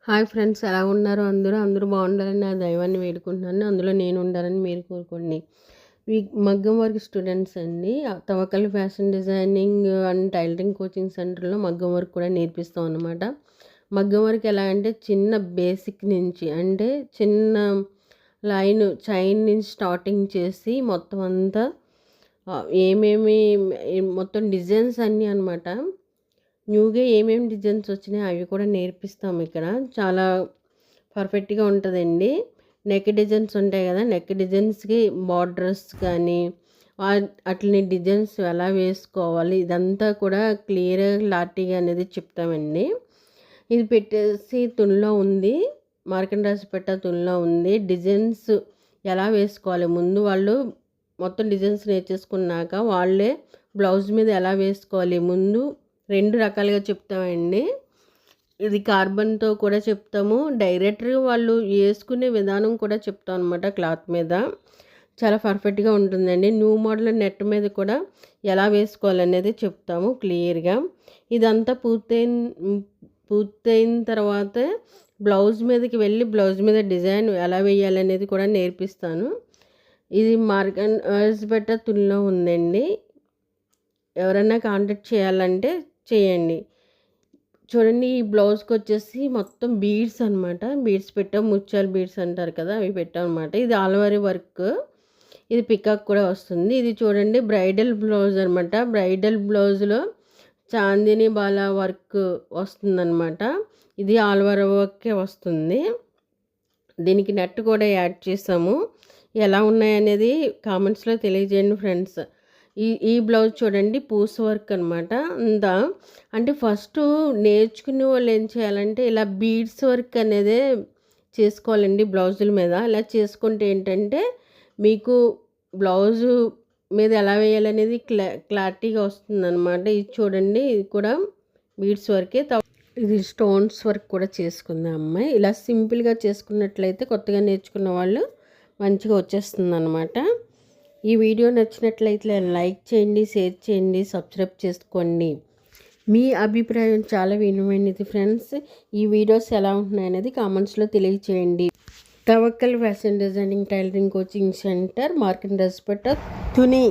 Hi friends, ఎలా ఉన్నారు? అందరూ బాగుండాలని నా దైవాన్ని వేడుకుంటున్నాను. అందులో నేను ఉండాలని మీరు కోరుకోండి. ఈ మగ్గం వర్క్ స్టూడెంట్స్ అండి. Tawakkal fashion designing and tailoring coaching సెంటర్లో మగ్గం వర్క్ కూడా నేర్పిస్తాం అన్నమాట. మగ్గం వర్క్ ఎలా అంటే చిన్న బేసిక్ నుంచి, అంటే చిన్న లైన్ చైన్ నుంచి స్టార్టింగ్ చేసి మొత్తం అంతా ఏమేమి మొత్తం డిజైన్స్ అన్నీ అనమాట. న్యూగా ఏమేమి డిజైన్స్ వచ్చినాయి అవి కూడా నేర్పిస్తాం ఇక్కడ. చాలా పర్ఫెక్ట్గా ఉంటుందండి. నెక్ డిజైన్స్ ఉంటాయి కదా, నెక్ డిజైన్స్కి బార్డర్స్ కానీ అట్లని డిజైన్స్ ఎలా వేసుకోవాలి ఇదంతా కూడా క్లియర్గా క్లారిటీగా అనేది చెప్తామండి. ఇది పెట్టేసి తునిలో ఉంది, మార్కెట్ రాసి పెట్ట తునిలో ఉంది. డిజైన్స్ ఎలా వేసుకోవాలి ముందు వాళ్ళు మొత్తం డిజైన్స్ నేర్చేసుకున్నాక వాళ్ళే బ్లౌజ్ మీద ఎలా వేసుకోవాలి ముందు 2 రకాలుగా చెప్తామండి. ఇది కార్బన్తో కూడా చెప్తాము, డైరెక్ట్గా వాళ్ళు వేసుకునే విధానం కూడా చెప్తాం అనమాట. క్లాత్ మీద చాలా పర్ఫెక్ట్గా ఉంటుందండి. న్యూ మోడల్ నెట్ మీద కూడా ఎలా వేసుకోవాలనేది చెప్తాము క్లియర్గా. ఇదంతా పూర్తయిన తర్వాత బ్లౌజ్ మీదకి వెళ్ళి బ్లౌజ్ మీద డిజైన్ ఎలా వేయాలనేది కూడా నేర్పిస్తాను. ఇది మార్కెట్ పెట్ట తుల్లో ఉందండి. ఎవరైనా కాంటాక్ట్ చేయాలంటే చేయండి. చూడండి, ఈ బ్లౌజ్కి వచ్చేసి మొత్తం బీడ్స్ అనమాట. బీడ్స్ పెట్టాం, ముత్యాల బీడ్స్ అంటారు కదా, అవి పెట్టాం అనమాట. ఇది ఆల్వరీ వర్క్, ఇది పికాక్ కూడా వస్తుంది. ఇది చూడండి బ్రైడల్ బ్లౌజ్ అనమాట. బ్రైడల్ బ్లౌజ్లో చాందిని బాలా వర్క్ వస్తుందన్నమాట. ఇది ఆల్వర్ వర్కే వస్తుంది. దీనికి నెట్ కూడా యాడ్ చేసాము. ఎలా ఉన్నాయనేది కామెంట్స్లో తెలియజేయండి ఫ్రెండ్స్. ఈ బ్లౌజ్ చూడండి పూస్ వర్క్ అనమాట. అంతా అంటే ఫస్ట్ నేర్చుకునే వాళ్ళు ఏం చేయాలంటే ఇలా బీడ్స్ వర్క్ అనేదే చేసుకోవాలండి బ్లౌజుల మీద. ఇలా చేసుకుంటే ఏంటంటే మీకు బ్లౌజు మీద ఎలా వేయాలనేది క్లారిటీగా వస్తుందన్నమాట. ఇది చూడండి, ఇది కూడా బీడ్స్ వర్కే. ఇది స్టోన్స్ వర్క్ కూడా చేసుకుంది అమ్మాయి. ఇలా సింపుల్గా చేసుకున్నట్లయితే కొత్తగా నేర్చుకున్న వాళ్ళు మంచిగా వచ్చేస్తుంది అనమాట. ఈ వీడియో నచ్చినట్లయితే లైక్ చేయండి, షేర్ చేయండి, సబ్స్క్రైబ్ చేసుకోండి. మీ అభిప్రాయం చాలా విలువైనది ఫ్రెండ్స్. ఈ వీడియోస్ ఎలా ఉంటున్నాయి అనేది కామెంట్స్లో తెలియచేయండి. Tawakkal fashion designing tailoring coaching centre, market రాసి పెట్ట తుని.